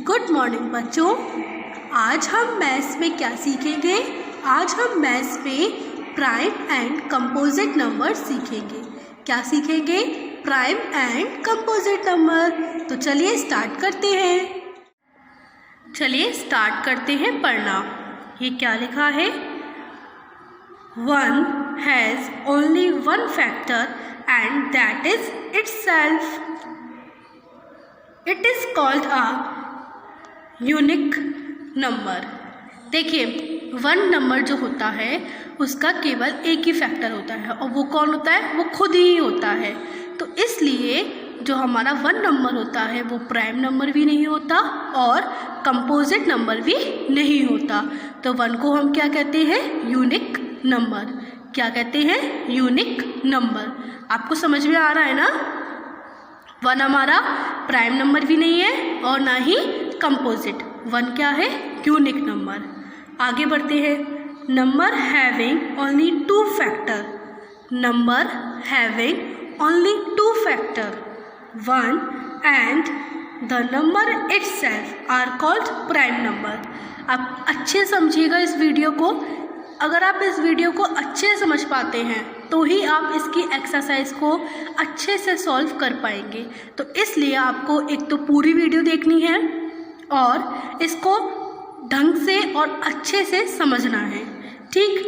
Good morning बच्चों। आज हम मैथ्स में क्या सीखेंगे? आज हम मैथ्स में प्राइम एंड कंपोजिट नंबर सीखेंगे। क्या सीखेंगे? Prime and composite number. तो चलिए स्टार्ट करते हैं पढ़ना। ये क्या लिखा है? 1 has only one factor and that is itself. It is called a unique number. देखिए 1 नंबर जो होता है उसका केवल एक ही फैक्टर होता है और वो कौन होता है? वो खुद ही होता है। तो इसलिए जो हमारा 1 नंबर होता है वो प्राइम नंबर भी नहीं होता और कंपोजिट नंबर भी नहीं होता। तो 1 को हम क्या कहते हैं? Unique number. क्या कहते हैं? Unique number. आपको समझ में आ रहा है ना? 1 हमारा प्राइम नंबर भी नहीं है और ना ही कंपोजिट। 1 क्या है? Unique number. आगे बढ़ते हैं। Number having only 2 factor. Number having only 2 factor 1 and the number itself are called prime number. आप अच्छे समझिएगा इस वीडियो को। अगर आप इस वीडियो को अच्छे से समझ पाते हैं तो ही आप इसकी एक्सरसाइज को अच्छे से सॉल्व कर पाएंगे। तो इसलिए आपको एक तो पूरी वीडियो देखनी है और इसको ढंग से और अच्छे से समझना है। ठीक?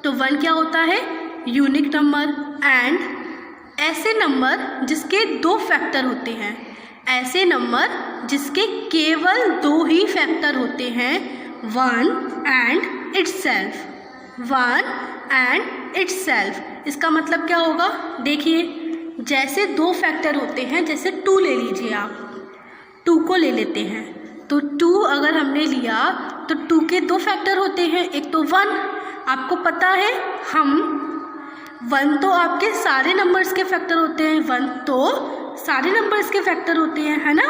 तो 1 क्या होता है? यूनिक नंबर एंड ऐसे नंबर जिसके 2 फैक्टर होते हैं। ऐसे नंबर जिसके केवल 2 ही फैक्टर होते हैं। 1 एंड इटसेल्फ। 1 एंड इटसेल्फ इसका मतलब क्या होगा? देखिए जैसे 2 फैक्टर होते हैं, जैसे 2 ले लीजिए आप। 2 को ले लेते हैं तो 2 अगर हमने लिया तो 2 के 2 फैक्टर होते हैं। एक तो 1, आपको पता है 1 तो आपके सारे नंबर्स के फैक्टर होते हैं। 1 तो सारे नंबर्स के फैक्टर होते हैं, है ना?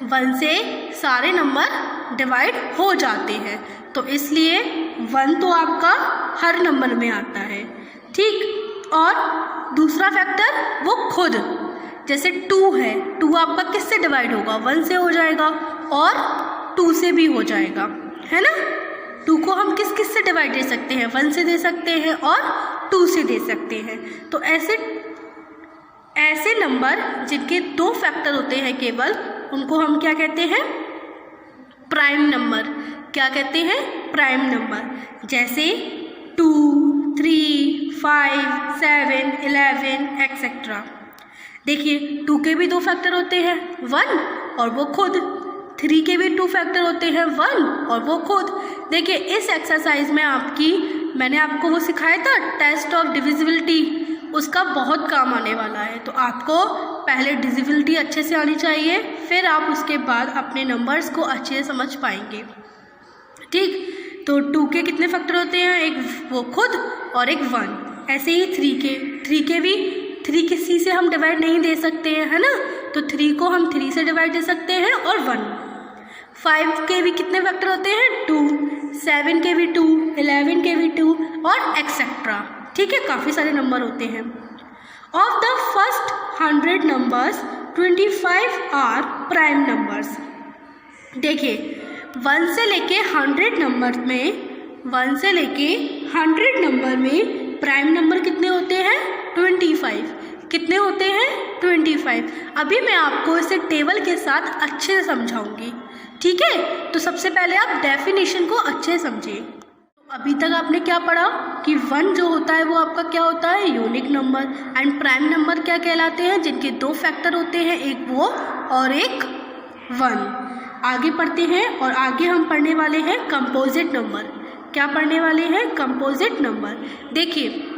1 से सारे नंबर डिवाइड हो जाते हैं तो इसलिए 1 तो आपका हर नंबर में आता है। ठीक? और दूसरा फैक्टर वो खुद, जैसे 2 है, 2 आपका किससे डिवाइड होगा? 1 से हो जाएगा और 2 से भी हो जाएगा, है ना? 2 को हम किस किस से डिवाइड दे सकते हैं? 1 से दे सकते हैं और 2 से दे सकते हैं। तो ऐसे नंबर जिनके 2 फैक्टर होते हैं केवल, उनको हम क्या कहते हैं? Prime number. क्या कहते हैं? Prime number. जैसे 2, 3, 5, 7, 11 एक्सेट्रा। देखिए 2 के भी 2 फैक्टर होते हैं, 1 और वो खुद। 3 के भी 2 फैक्टर होते हैं, 1 और वो खुद। देखिए इस एक्सरसाइज में मैंने आपको वो सिखाया था टेस्ट ऑफ डिविजिबिलिटी, उसका बहुत काम आने वाला है। तो आपको पहले डिविजिबिलिटी अच्छे से आनी चाहिए, फिर आप उसके बाद अपने नंबर्स को अच्छे से समझ पाएंगे। ठीक? तो 2 के कितने फैक्टर होते हैं? एक वो खुद और एक 1। ऐसे ही 3 के भी 3 किसी से हम डिवाइड नहीं दे सकते हैं, है ना? तो 3 को हम 3 से डिवाइड दे सकते हैं और 1। 5 के भी कितने फैक्टर होते हैं? 2। 7 के भी 2, 11 के भी 2 और एक्सेट्रा। ठीक है? काफ़ी सारे नंबर होते हैं। Of the first 100 numbers 25 are prime numbers. देखिए 1 से लेके 100 नंबर में प्राइम नंबर कितने होते हैं? 25। कितने होते हैं? 25। अभी मैं आपको इसे टेबल के साथ अच्छे से समझाऊंगी। ठीक है? तो सबसे पहले आप डेफिनेशन को अच्छे से समझिए। अभी तक आपने क्या पढ़ा कि 1 जो होता है वो आपका क्या होता है? Unique number. And prime number क्या कहलाते हैं? जिनके 2 फैक्टर होते हैं, एक वो और एक 1। आगे पढ़ते हैं और आगे हम पढ़ने वाले हैं कंपोजिट नंबर। क्या पढ़ने वाले हैं? Composite number. देखिए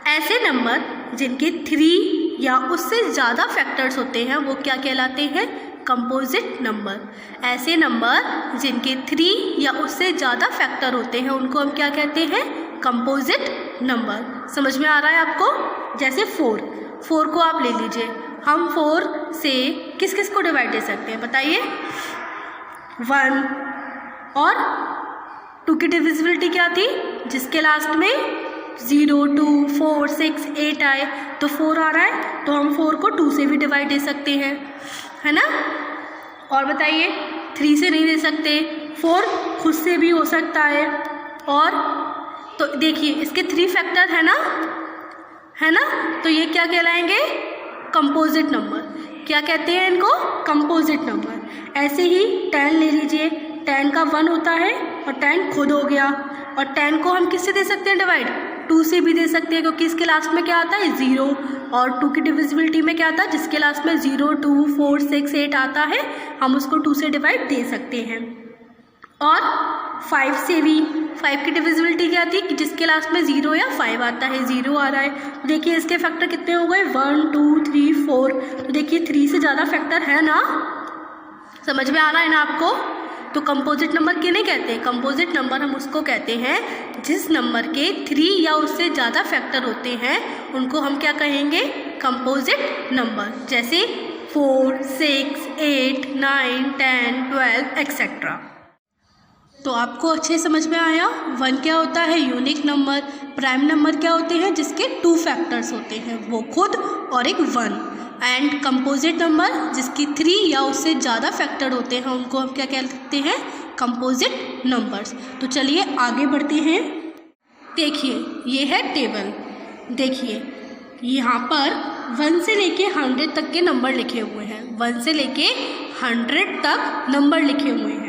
ऐसे नंबर जिनके 3 या उससे ज़्यादा फैक्टर्स होते हैं वो क्या कहलाते हैं? Composite number. ऐसे नंबर जिनके 3 या उससे ज़्यादा फैक्टर होते हैं उनको हम क्या कहते हैं? Composite number. समझ में आ रहा है आपको? जैसे 4 को आप ले लीजिए। हम 4 से किस किस को डिवाइड दे सकते हैं बताइए? 1 और 2 की डिविजिबिलिटी क्या थी? जिसके लास्ट में 0, 2, 4, 6, 8 आए तो 4 आ रहा है तो हम 4 को 2 से भी डिवाइड दे सकते हैं, है ना? और बताइए, 3 से नहीं दे सकते, 4 खुद से भी हो सकता है। और तो देखिए इसके 3 फैक्टर है ना, तो ये क्या कहलाएंगे, कंपोजिट नंबर। क्या कहते हैं इनको, कंपोजिट नंबर। ऐसे ही 10 ले लीजिए, 10 का 1 होता है और 10 खुद हो गया। और 10 को हम किससे दे सकते हैं डिवाइड, 2 से भी दे सकते हैं, क्योंकि इसके लास्ट में क्या आता है, 0। और 2 की डिविजिबिलिटी में क्या आता है, जिसके लास्ट में 0, 2, 4, 6, 8 आता है, हम उसको 2 से डिवाइड दे सकते हैं। और 5 से भी, 5 की डिविजिबिलिटी क्या थी कि जिसके लास्ट में 0 या 5 आता है, 0 आ रहा है। तो देखिए इसके फैक्टर कितने हो गए, 1, 2, 3, 4। तो देखिए 3 से ज़्यादा फैक्टर है ना, समझ में आ रहा है ना आपको। तो कंपोजिट नंबर किन्हें कहते हैं, कंपोजिट नंबर हम उसको कहते हैं जिस नंबर के 3 या उससे ज़्यादा फैक्टर होते हैं, उनको हम क्या कहेंगे, कंपोजिट नंबर। जैसे 4, 6, 8, 9, 10, 12 एक्सेट्रा। तो आपको अच्छे समझ में आया। 1 क्या होता है, यूनिक नंबर। प्राइम नंबर क्या होते हैं, जिसके 2 फैक्टर्स होते हैं, वो खुद और एक 1। एंड कंपोजिट नंबर जिसकी 3 या उससे ज़्यादा फैक्टर होते हैं, उनको हम क्या कहते हैं, कंपोजिट नंबर्स। तो चलिए आगे बढ़ते हैं। देखिए ये है टेबल, देखिए यहाँ पर 1 से लेके 100 तक के नंबर लिखे हुए हैं। 1 से लेके 100 तक नंबर लिखे हुए हैं।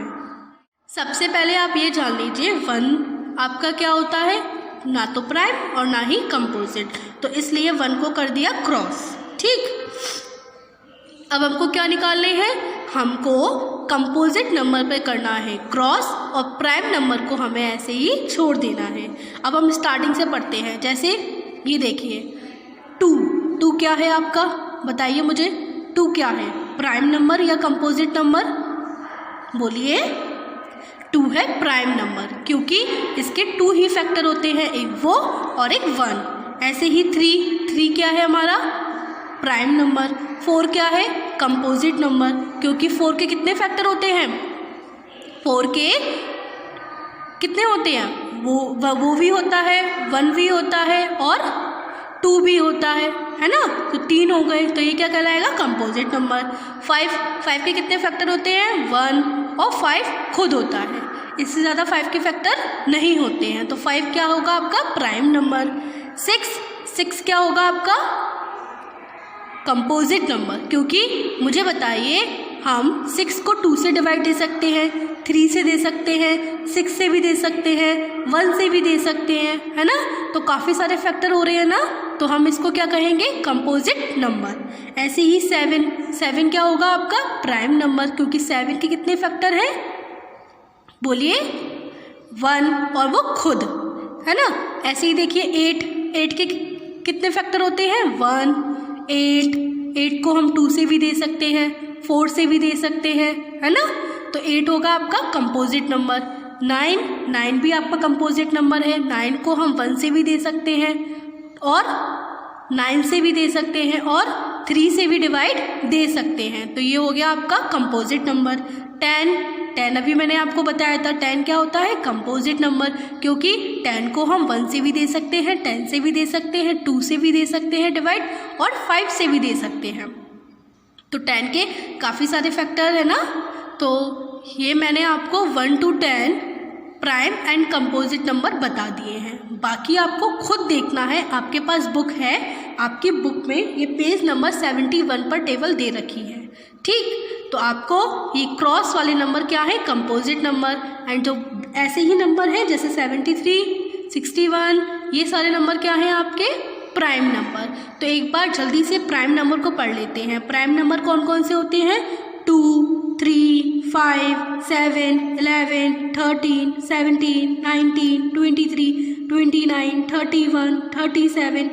सबसे पहले आप ये जान लीजिए 1 आपका क्या होता है, ना तो प्राइम और ना ही कंपोजिट, तो इसलिए 1 को कर दिया क्रॉस। ठीक, अब हमको क्या निकालने हैं, हमको कंपोजिट नंबर पे करना है क्रॉस, और प्राइम नंबर को हमें ऐसे ही छोड़ देना है। अब हम स्टार्टिंग से पढ़ते हैं। जैसे ये देखिए 2 क्या है आपका, बताइए मुझे, 2 क्या है, प्राइम नंबर या कंपोजिट नंबर, बोलिए। 2 है प्राइम नंबर, क्योंकि इसके 2 ही फैक्टर होते हैं, एक वो और एक 1। ऐसे ही 3 क्या है हमारा, प्राइम नंबर। 4 क्या है, कंपोजिट नंबर, क्योंकि 4 के कितने फैक्टर होते हैं, 4 के कितने होते हैं, वो भी होता है, 1 भी होता है और 2 भी होता है ना। तो 3 हो गए, तो ये क्या कहलाएगा, कंपोजिट नंबर। 5 के कितने फैक्टर होते हैं, 1 और 5 खुद होता है, इससे ज़्यादा 5 के फैक्टर नहीं होते हैं, तो 5 क्या होगा आपका, प्राइम नंबर। 6 क्या होगा आपका, कंपोजिट नंबर, क्योंकि मुझे बताइए हम 6 को 2 से डिवाइड दे सकते हैं, 3 से दे सकते हैं, 6 से भी दे सकते हैं, 1 से भी दे सकते हैं, है ना। तो काफ़ी सारे फैक्टर हो रहे हैं ना, तो हम इसको क्या कहेंगे, कंपोजिट नंबर। ऐसे ही 7 क्या होगा आपका, प्राइम नंबर, क्योंकि 7 के कितने फैक्टर हैं, बोलिए, 1 और वो खुद, है ना। ऐसे ही देखिए 8 के कितने फैक्टर होते हैं, 1, 8 को हम 2 से भी दे सकते हैं, 4 से भी दे सकते हैं, है ना। तो 8 होगा आपका कंपोजिट नंबर। 9 भी आपका कंपोजिट नंबर है, 9 को हम 1 से भी दे सकते हैं और 9 से भी दे सकते हैं और 3 से भी डिवाइड दे सकते हैं, तो ये हो गया आपका कंपोजिट नंबर। 10 अभी मैंने आपको बताया था, 10 क्या होता है, कंपोजिट नंबर, क्योंकि 10 को हम 1 से भी दे सकते हैं, 10 से भी दे सकते हैं, 2 से भी दे सकते हैं डिवाइड, और 5 से भी दे सकते हैं। तो 10 के काफ़ी सारे फैक्टर है ना। तो ये मैंने आपको 1 to 10 prime and composite number बता दिए हैं। बाकी आपको खुद देखना है, आपके पास बुक है, आपकी बुक में ये पेज नंबर 71 पर टेबल दे रखी है। ठीक, तो आपको ये क्रॉस वाले नंबर क्या है, कंपोजिट नंबर, एंड जो ऐसे ही नंबर है जैसे 73, 61, ये सारे नंबर क्या हैं आपके, प्राइम नंबर। तो एक बार जल्दी से प्राइम नंबर को पढ़ लेते हैं। प्राइम नंबर कौन कौन से होते हैं, 2, 3, 5, 7, 11, 13, 17, 19, 23, 29, 31, 37,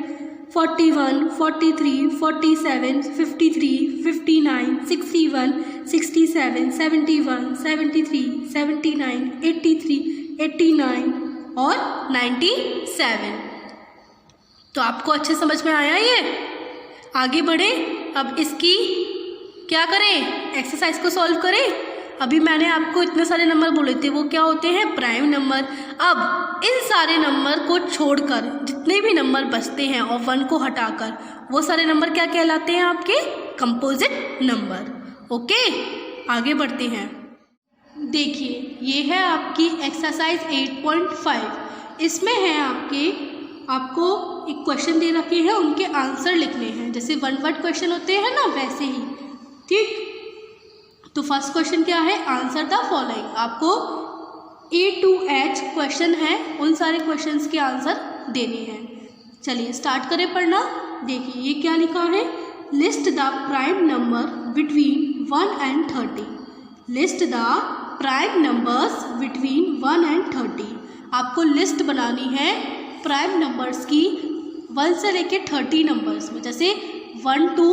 41, 43, 47, 53, 59, 61, 67, 71, 73, 79, 83, 89 और 97। तो आपको अच्छे समझ में आया ये। आगे बढ़े, अब इसकी क्या करें, एक्सरसाइज को सॉल्व करें। अभी मैंने आपको इतने सारे नंबर बोले थे, वो क्या होते हैं, प्राइम नंबर। अब इन सारे नंबर को छोड़कर जितने भी नंबर बचते हैं और 1 को हटाकर, वो सारे नंबर क्या कहलाते हैं आपके, कंपोजिट नंबर। ओके। आगे बढ़ते हैं। देखिए ये है आपकी एक्सरसाइज 8.5। इसमें है आपको एक क्वेश्चन दे रखे हैं, उनके आंसर लिखने हैं। जैसे वन वर्ड क्वेश्चन होते हैं ना, वैसे ही। ठीक, तो फर्स्ट क्वेश्चन क्या है, आंसर द फॉलोइंग। आपको A to H क्वेश्चन है, उन सारे क्वेश्चंस के आंसर देने हैं। चलिए स्टार्ट करें पढ़ना। देखिए ये क्या लिखा है, list the prime number between 1 and 30। List the prime numbers between 1 and 30। आपको लिस्ट बनानी है प्राइम नंबर्स की 1 से लेके 30 नंबर्स में। जैसे 1 to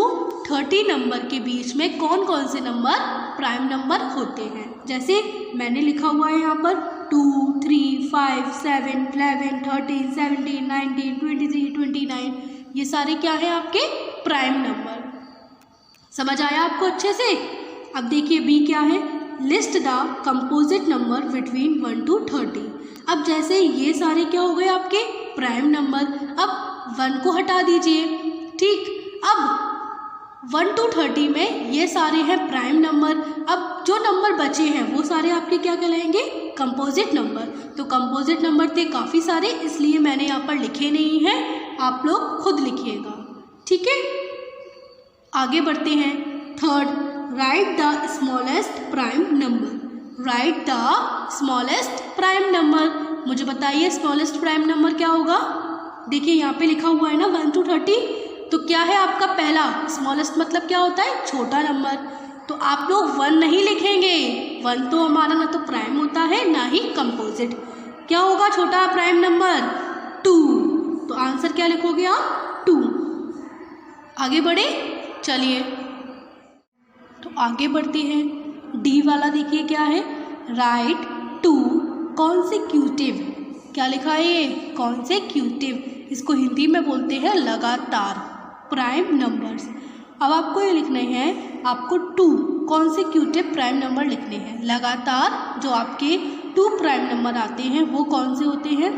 30 नंबर के बीच में कौन कौन से नंबर प्राइम नंबर होते हैं। जैसे मैंने लिखा हुआ है यहाँ पर 2, 3, 5, 7, 11, 13, 17, 19, 23, 29। ये सारे क्या हैं आपके प्राइम नंबर। समझ आया आपको अच्छे से। अब देखिए बी क्या है, list the composite number between 1 to 30। अब जैसे ये सारे क्या हो गए आपके प्राइम नंबर। अब 1 को हटा दीजिए। ठीक, अब 1 to 30 में ये सारे हैं प्राइम नंबर। अब जो नंबर बचे हैं वो सारे आपके क्या कहलाएंगे, कंपोजिट नंबर। तो कंपोजिट नंबर थे काफ़ी सारे, इसलिए मैंने यहाँ पर लिखे नहीं हैं, आप लोग खुद लिखिएगा। ठीक है, आगे बढ़ते हैं। Third, right the smallest prime number. Right the smallest prime number. मुझे बताइए स्मॉलेस्ट प्राइम नंबर क्या होगा। देखिए यहाँ पे लिखा हुआ है ना 1 to 30, तो क्या है आपका पहला स्मॉलेस्ट मतलब क्या होता है, छोटा नंबर। तो आप लोग 1 नहीं लिखेंगे, 1 तो हमारा ना तो प्राइम होता है ना ही कंपोजिट। क्या होगा छोटा प्राइम नंबर, 2। तो आंसर क्या लिखोगे आप, 2। आगे बढ़े, चलिए तो आगे बढ़ते हैं। डी वाला देखिए क्या है, राइट 2 कॉन्सेक्यूटिव। क्या लिखा है ये, कॉन्सेक्यूटिव। इसको हिंदी में बोलते हैं लगातार प्राइम नंबर्स। अब आपको ये लिखने हैं, आपको 2 कॉन्सेक्यूटिव प्राइम नंबर लिखने हैं। लगातार जो आपके 2 प्राइम नंबर आते हैं वो कौन से होते हैं,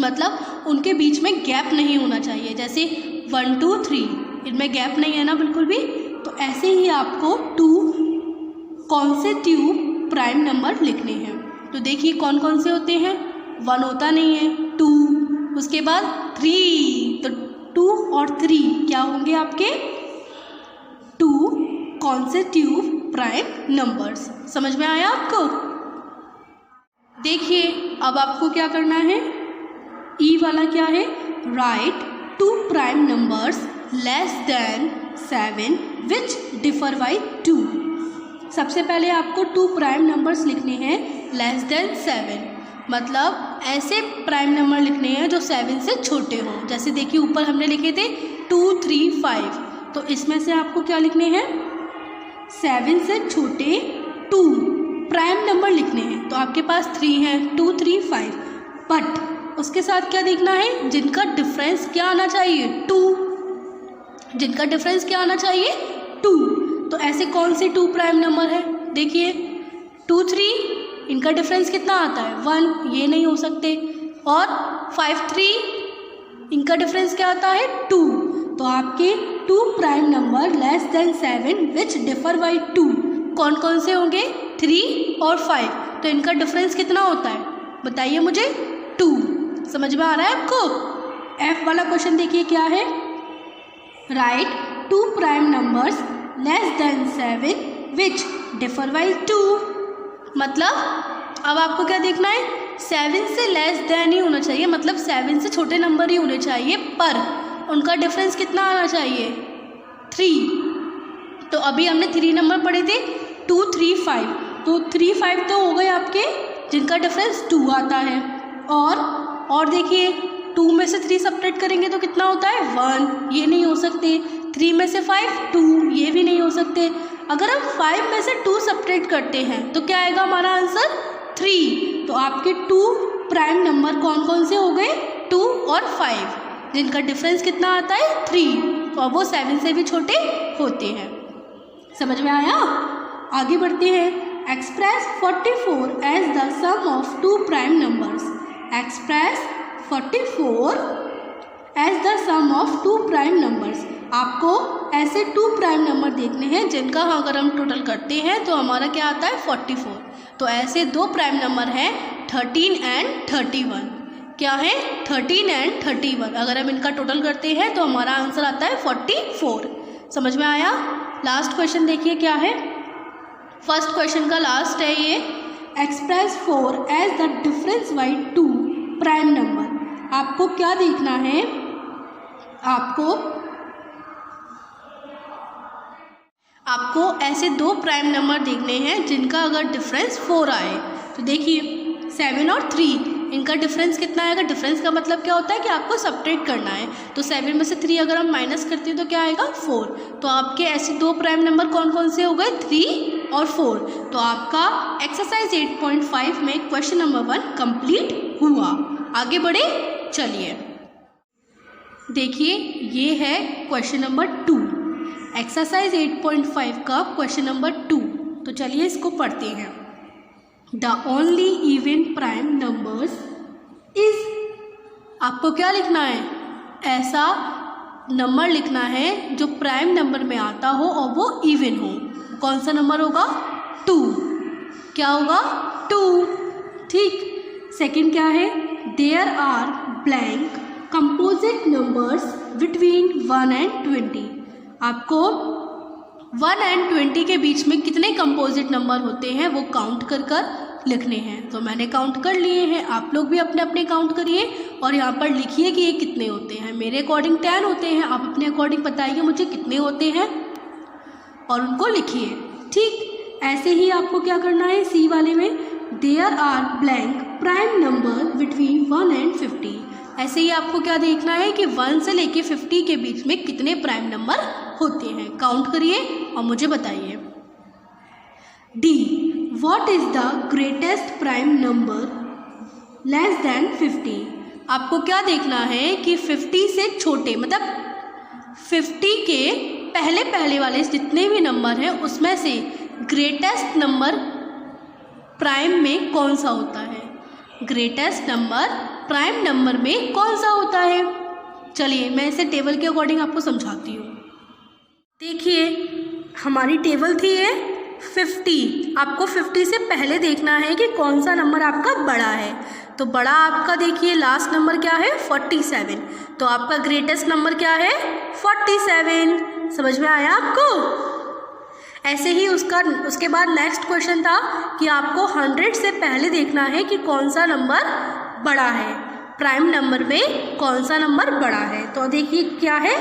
मतलब उनके बीच में गैप नहीं होना चाहिए। जैसे 1, 2, 3, इनमें गैप नहीं है ना बिल्कुल भी। तो ऐसे ही आपको 2 कॉन्सेक्यूटिव प्राइम नंबर लिखने हैं। तो देखिए कौन कौन से होते हैं, 1 होता नहीं है, 2, उसके बाद 3। तो 2 और 3 क्या होंगे आपके, 2 कॉन्सेक्यूटिव प्राइम नंबर्स। समझ में आया आपको। देखिए अब आपको क्या करना है, ई वाला क्या है, right 2 prime numbers less than 7 which differ by 2। सबसे पहले आपको 2 प्राइम नंबर्स लिखने हैं लेस देन 7, मतलब ऐसे प्राइम नंबर लिखने हैं जो 7 से छोटे हों। जैसे देखिए ऊपर हमने लिखे थे 2, 3, 5, तो इसमें से आपको क्या लिखने हैं, 7 से छोटे 2 प्राइम नंबर लिखने हैं। तो आपके पास 3 हैं, 2, 3, 5, बट उसके साथ क्या देखना है, जिनका डिफरेंस क्या आना चाहिए, 2। जिनका डिफरेंस क्या आना चाहिए, 2। तो ऐसे कौन से 2 प्राइम नंबर है, देखिए 2, 3, इनका डिफरेंस कितना आता है, 1, ये नहीं हो सकते। और 5, 3, इनका डिफरेंस क्या आता है, 2। तो आपके 2 prime number less than 7 which differ by 2 कौन कौन से होंगे, 3 और 5। तो इनका डिफरेंस कितना होता है, बताइए मुझे, 2। समझ में आ रहा है आपको। एफ वाला क्वेश्चन देखिए क्या है, right 2 prime numbers less than 7 which differ by 2। मतलब अब आपको क्या देखना है, 7 से लेस देन ही होना चाहिए, मतलब 7 से छोटे नंबर ही होने चाहिए, पर उनका डिफरेंस कितना आना चाहिए, 3। तो अभी हमने 3 नंबर पढ़े थे, 2, 3, 5। तो 3, 5 तो हो गए आपके जिनका डिफरेंस 2 आता है। और देखिए 2 में से 3 सब्ट्रैक्ट करेंगे तो कितना होता है, 1, ये नहीं हो सकते। 3 में से 5, 2, ये भी नहीं हो सकते। अगर हम 5 में से 2 सब्ट्रैक्ट करते हैं तो क्या आएगा हमारा आंसर, 3। तो आपके 2 प्राइम नंबर कौन कौन से हो गए, 2 और 5, जिनका डिफरेंस कितना आता है, 3। तो अब वो 7 से भी छोटे होते हैं। समझ में आया। आगे बढ़ते हैं। Express 44 as the sum of 2 prime numbers. Express 44 as the sum of 2 prime numbers. आपको ऐसे 2 प्राइम नंबर देखने हैं जिनका अगर हम टोटल करते हैं तो हमारा क्या आता है 44। तो ऐसे 2 प्राइम नंबर हैं 13 एंड 31। क्या है 13 एंड 31। अगर हम इनका टोटल करते हैं तो हमारा आंसर आता है 44। समझ में आया। लास्ट क्वेश्चन देखिए क्या है। फर्स्ट क्वेश्चन का लास्ट है ये, express 4 as the difference by 2 prime number. आपको क्या देखना है, आपको ऐसे 2 प्राइम नंबर देखने हैं जिनका अगर डिफरेंस 4 आए। तो देखिए 7 और 3, इनका डिफरेंस कितना आएगा। डिफरेंस का मतलब क्या होता है कि आपको सब्ट्रैक्ट करना है। तो 7 में से 3 अगर हम माइनस करते हैं तो क्या आएगा 4। तो आपके ऐसे 2 प्राइम नंबर कौन कौन से हो गए 3 और 4। तो आपका एक्सरसाइज 8.5 में क्वेश्चन नंबर 1 कंप्लीट हुआ। आगे बढ़े, चलिए देखिए ये है क्वेश्चन नंबर 2, एक्सरसाइज 8.5 का क्वेश्चन नंबर 2। तो चलिए इसको पढ़ते हैं। The only even prime numbers is, आपको क्या लिखना है, ऐसा नंबर लिखना है जो प्राइम नंबर में आता हो और वो इवन हो। कौन सा नंबर होगा 2। क्या होगा 2, ठीक। सेकंड क्या है, there are blank composite numbers between 1 and 20। आपको 1 एंड 20 के बीच में कितने कंपोजिट नंबर होते हैं वो काउंट कर कर लिखने हैं। तो मैंने काउंट कर लिए हैं, आप लोग भी अपने अपने काउंट करिए और यहाँ पर लिखिए कि ये कितने होते हैं। मेरे अकॉर्डिंग 10 होते हैं, आप अपने अकॉर्डिंग बताइए मुझे कितने होते हैं और उनको लिखिए, ठीक। ऐसे ही आपको क्या करना है, सी वाले में there are blank prime number between 1 and 50। ऐसे ही आपको क्या देखना है कि 1 से लेके 50 के बीच में कितने प्राइम नंबर होते हैं, काउंट करिए और मुझे बताइए। D, what is the greatest prime number less than 50। आपको क्या देखना है कि 50 से छोटे, मतलब 50 के पहले पहले वाले जितने भी नंबर हैं उसमें से ग्रेटेस्ट नंबर प्राइम में कौन सा होता है। ग्रेटेस्ट नंबर प्राइम नंबर में कौन सा होता है। चलिए मैं इसे टेबल के अकॉर्डिंग आपको समझाती हूँ। देखिए हमारी टेबल थी ये 50। आपको 50 से पहले देखना है कि कौन सा नंबर आपका बड़ा है। तो बड़ा आपका देखिए लास्ट नंबर क्या है 47। तो आपका ग्रेटेस्ट नंबर क्या है 47। समझ में आया आपको। ऐसे ही उसके बाद नेक्स्ट क्वेश्चन था कि आपको 100 से पहले देखना है कि कौन सा नंबर बड़ा है, प्राइम नंबर में कौन सा नंबर बड़ा है। तो देखिए क्या है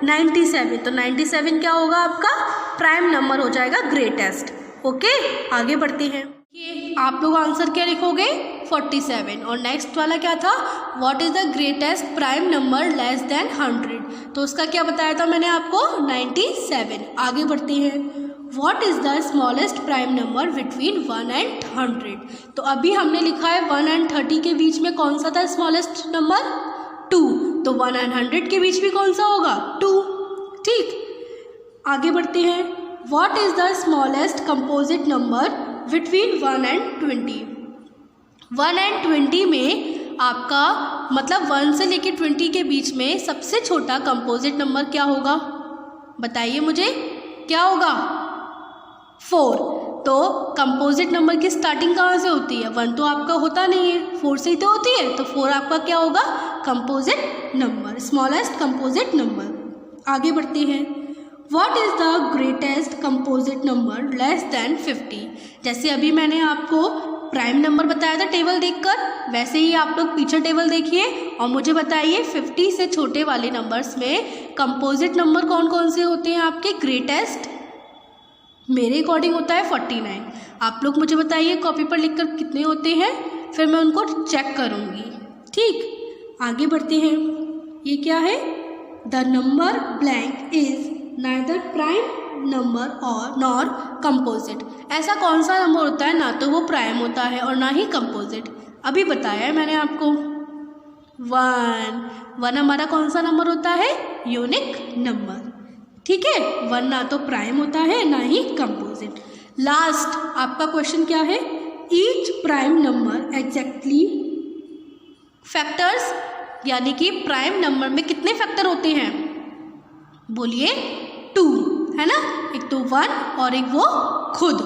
97। तो 97 क्या होगा आपका प्राइम नंबर हो जाएगा ग्रेटेस्ट। ओके आगे बढ़ते हैं। ये आप लोग आंसर क्या लिखोगे 47। और नेक्स्ट वाला क्या था, what is the greatest prime number less than 100। तो उसका क्या बताया था मैंने आपको 97। आगे बढ़ते हैं। What is the smallest prime number between 1 and 100। तो अभी हमने लिखा है 1 एंड 30 के बीच में कौन सा था स्मॉलेस्ट नंबर 2। तो 1 एंड 100 के बीच में कौन सा होगा 2, ठीक। आगे बढ़ते हैं। What is the smallest composite number between 1 and 20। 1 and 20 में आपका मतलब 1 से लेकर 20 के बीच में सबसे छोटा कंपोजिट नंबर क्या होगा, बताइए मुझे क्या होगा 4। तो कंपोजिट नंबर की स्टार्टिंग कहाँ से होती है, 1 तो आपका होता नहीं है, 4 से ही तो होती है। तो 4 आपका क्या होगा composite number, smallest composite number. आगे बढ़ते हैं। What is the greatest composite number less than 50। जैसे अभी मैंने आपको प्राइम नंबर बताया था टेबल देखकर, वैसे ही आप लोग पीछे टेबल देखिए और मुझे बताइए 50 से छोटे वाले नंबर्स में कंपोजिट नंबर कौन कौन से होते हैं आपके ग्रेटेस्ट। मेरे अकॉर्डिंग होता है 49। आप लोग मुझे बताइए कॉपी पर लिखकर कितने होते हैं, फिर मैं उनको चेक करूँगी, ठीक। आगे बढ़ते हैं। ये क्या है, the number blank is neither prime number और नॉर कंपोजिट। ऐसा कौन सा नंबर होता है ना तो वो प्राइम होता है और ना ही कंपोजिट। अभी बताया है मैंने आपको 1 हमारा कौन सा नंबर होता है, यूनिक नंबर, ठीक है। 1 ना तो प्राइम होता है ना ही कंपोजिट। लास्ट आपका क्वेश्चन क्या है, each prime number exactly factors, यानी कि प्राइम नंबर में कितने फैक्टर होते हैं, बोलिए टू, है ना, एक तो 1 और एक वो खुद।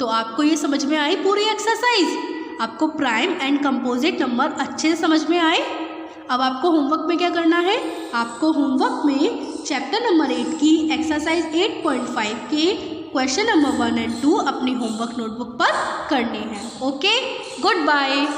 तो आपको ये समझ में आई पूरी एक्सरसाइज? आपको प्राइम एंड कंपोजिट नंबर अच्छे से समझ में आए? अब आपको होमवर्क में क्या करना है? आपको होमवर्क में चैप्टर नंबर 8 की एक्सरसाइज 8.5 के क्वेश्चन नंबर 1 और 2 अपनी होमवर्क नोटबुक पर करने हैं। Okay, good bye.